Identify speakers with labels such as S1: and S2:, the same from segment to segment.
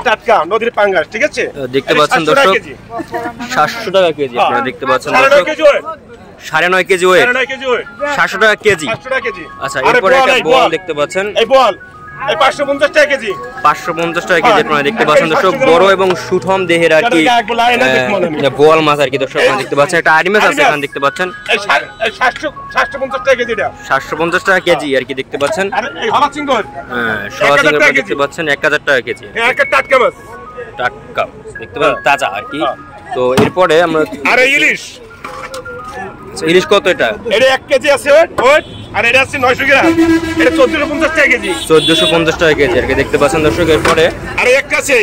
S1: টাটকা নদীর পাঙ্গাস, ঠিক আছে?
S2: দেখতে পাচ্ছেন দর্শক 700 টাকা কেজি। আপনারা দেখতে পাচ্ছেন দর্শক 9.5 কেজি ওয়েট, 700 টাকা কেজি। আচ্ছা, এরপরে একটা বল দেখতে পাচ্ছেন,
S1: এই বল এই 550 টাকা কেজি,
S2: 550 টাকা কেজি। আপনারা দেখতে পাচ্ছেন দর্শক বড় এবং সুঠম দেহের আর কি বোয়াল মাছ আর কি দর্শক আপনারা দেখতে পাচ্ছেন। একটা আড়ি মাছ আছে এখানে দেখতে পাচ্ছেন,
S1: 750 টাকা কেজি, এটা
S2: 750 টাকা কেজি আর কি দেখতে পাচ্ছেন।
S1: আর এই হলা চিংড়ি,
S2: হ্যাঁ সরা চিংড়ি আপনারা দেখতে পাচ্ছেন 1000 টাকা কেজি।
S1: একটা টাটকা মাছ,
S2: টাটকা দেখতে পাচ্ছেন তাজা আর কি। তো এরপরে আমরা
S1: আর ইলিশ,
S2: ইলিশ কত এটা?
S1: এটা 1 কেজি আছে ওয়েট, আর এটা আছে 900 গ্রাম, এটা 1450 টাকা কেজি,
S2: 1450 টাকা কেজি আর কি দেখতে পাচ্ছেন দর্শক। এরপরে
S1: আর একটা আছে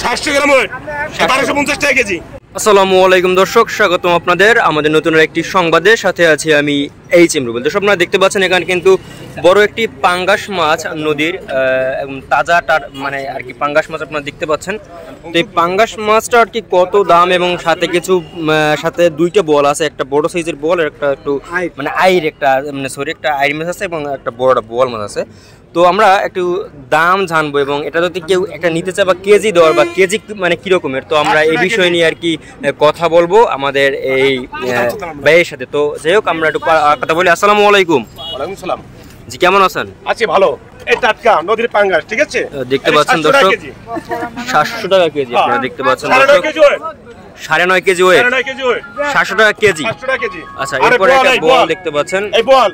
S1: 700 গ্রাম ওয়েট, 1250 টাকা কেজি।
S2: আসসালামু আলাইকুম দর্শক, স্বাগতম আপনাদের আমাদের নতুন একটি সংবাদের সাথে আছি আমি এইচএম রুবেল। দর্শক আপনারা দেখতে পাচ্ছেন এখানে কিন্তু বড় একটি পাঙ্গাস মাছ নদীর তাজা মানে আর কি পাঙ্গাস মাছ আপনারা দেখতে পাচ্ছেন। তো এই পাঙ্গাস মাছটা আর কি কত দাম এবং সাথে কিছু সাথে দুইটা বল আছে, একটা বড় সাইজের বল আর একটা একটু মানে আইর একটা মানে সরি একটা আইর মাছ আছে এবং একটা বড় বল মাছ আছে। তো আমরা একটু দাম জানবো এবং এটা যদি কেউ একটা নিতে চায় বা কেজি দর বা কেজি মানে কিরকমের, তো আমরা এই বিষয় নিয়ে আর কি কথা বলবো আমাদের এই ভাইয়ের সাথে। তো যাই হোক আমরা একটু কথা বলি। আসসালামু আলাইকুম।
S1: ওয়ালাইকুম সালাম।
S2: জি কেমন আছেন?
S1: আছি ভালো। এই টাটকা নদীর পাঙ্গাস, ঠিক আছে?
S2: দেখতে পাচ্ছেন দর্শক 700 টাকা কেজি। আপনারা দেখতে পাচ্ছেন দর্শক 9.5 কেজি ওয়েট, 700 টাকা কেজি। আচ্ছা, এরপরে একটা বল দেখতে পাচ্ছেন,
S1: এই বল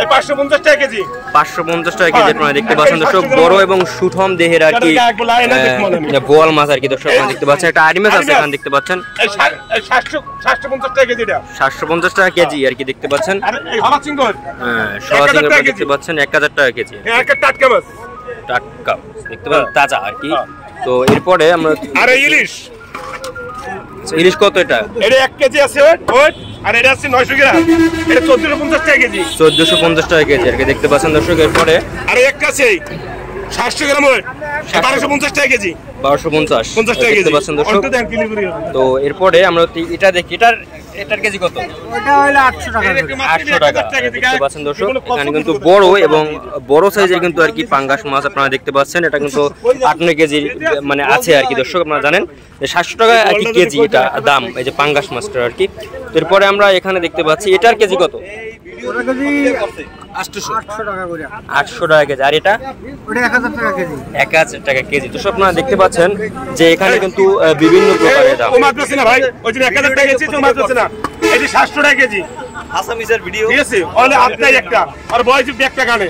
S1: এই 550 টাকা কেজি,
S2: 550 টাকা কেজি। আপনারা দেখতে পাচ্ছেন দর্শক বড় এবং সুঠম দেহের আর কি বোয়াল মাছ আর কি দর্শক আপনারা দেখতে পাচ্ছেন। একটা আড়ি মাছ আছে এখানে দেখতে পাচ্ছেন,
S1: 750 টাকা কেজি, এটা
S2: 750 টাকা কেজি আর কি দেখতে পাচ্ছেন।
S1: আর এই হলা চিংড়ি,
S2: হ্যাঁ সরা চিংড়ি আপনারা দেখতে পাচ্ছেন 1000 টাকা কেজি।
S1: একটা টাটকা মাছ,
S2: টাটকা দেখতে পাচ্ছেন তাজা আর কি। তো এরপরে আমরা
S1: আর ইলিশ,
S2: ইলিশ কত এটা?
S1: এটা 1 কেজি আছে ওয়েট, আর এটা আছে 900 গ্রাম, এটা 1450 টাকা কেজি,
S2: 1450 টাকা কেজি আর কি দেখতে পাচ্ছেন দর্শক। এরপরে
S1: আর একটা আছে 700 গ্রাম ওয়েট, 1250 টাকা কেজি,
S2: 1250 টাকা দেখতে পাচ্ছেন দর্শক। তো এরপরে আমরা এটা দেখি, এটার কেজি কত?
S3: ওটা হলো 800 টাকা।
S2: 800 টাকা দেখতে পাচ্ছেন দর্শক। এখানে কিন্তু বড় এবং বড় সাইজের কিন্তু আর কি পাঙ্গাস মাছ আপনারা দেখতে পাচ্ছেন। এটা কিন্তু 8 কেজি মানে আছে আর কি দর্শক। আপনারা জানেন 700 টাকা আর কি কেজি এটা দাম এই যে পাঙ্গাস মাছটার আর কি। এরপরে আমরা এখানে দেখতে পাচ্ছি এটার কেজি কত?
S3: ওটা কেজি
S1: 800
S3: টাকা করে।
S2: 800 টাকা কেজি। আর এটা
S3: ওটা 1000 টাকা কেজি।
S2: 1000 টাকা কেজি। তো আপনারা দেখতে পাচ্ছেন যে এখানে কিন্তু বিভিন্ন প্রকারের দাম।
S1: ও মাত্রছে না ভাই, ওই যে 1000 টাকা কেজি তো মাত্রছে না, এই যে 700 টাকা কেজি।
S2: আসামিসের ভিডিও
S1: ঠিক আছে, ওলে আপনি একটা আর বয়স ব্যাগটা কানে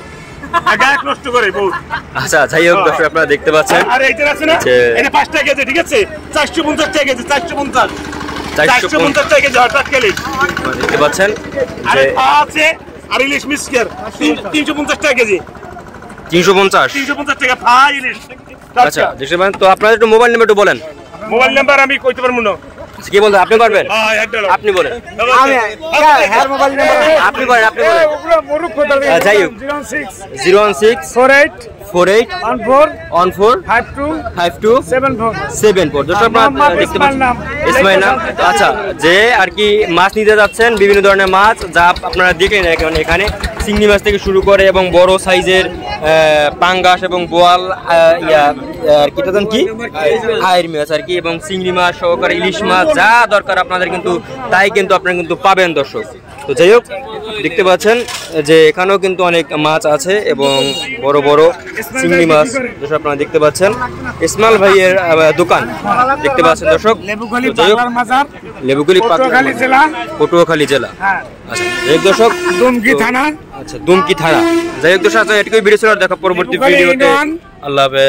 S1: গায়ক নষ্ট করে বহুত।
S2: আচ্ছা যাই হোক দর্শক আপনারা দেখতে পাচ্ছেন
S1: আর এইটা আছে না, এটা 5 টাকা কেজি, ঠিক আছে? 450 টাকা কেজি, 450 টাকা কেজি হঠাৎ কেলি
S2: দেখতে পাচ্ছেন
S1: যে আছে। আর ইলিশ মিক্সচার 350 টাকা কেজি,
S2: 350
S1: টাকা ভাই ইলিশ।
S2: আচ্ছা দেখতে পাচ্ছেন। তো আপনারা একটু মোবাইল নাম্বার একটু বলেন।
S1: মোবাইল নাম্বার আমি কইতে পারবো না।
S2: কি বলতে আপনি পারবেন?
S1: হ্যাঁ একদম
S2: আপনি বলেন।
S3: আমি হ্যাঁ মোবাইল নাম্বার
S2: আপনি বলেন।
S1: ওগুলো মরুক কথা বলে।
S2: যাই হোক
S1: 016 48
S2: 48 14
S1: 52
S2: 74 দর্শক আপনারা দেখতে পাচ্ছেন ইসমাইল নাম। আচ্ছা যে আর কি মাছ নিতে যাচ্ছেন বিভিন্ন ধরনের মাছ যা আপনারা দেখলেন এখানে চিংড়ি মাছ থেকে শুরু করে এবং বড় সাইজের পাঙ্গাস এবং বোয়াল আর কি জানেন কি আইর মাছ আর কি এবং চিংড়ি মাছ সহকারে ইলিশ মাছ যা দরকার আপনাদের কিন্তু তাই কিন্তু আপনারা কিন্তু পাবেন দর্শক। তো যাই হোক দেখতে পাচ্ছেন যে এখানেও কিন্তু অনেক মাছ আছে এবং বড় বড় চিংড়ি মাছ দর্শক আপনারা দেখতে পাচ্ছেন। ইসমাইল ভাইয়ের দোকান দেখতে পাচ্ছেন দর্শক। লেবুগুলি পটুয়াখালী জেলা। আচ্ছা যাই হোক দর্শক
S1: দুমকি থানা।
S2: আচ্ছা দুমকি থানা। যাই হোক দর্শক এটুকুই ভিডিও ছিল, দেখা পরবর্তী ভিডিওতে। আল্লাহ হাফেজ।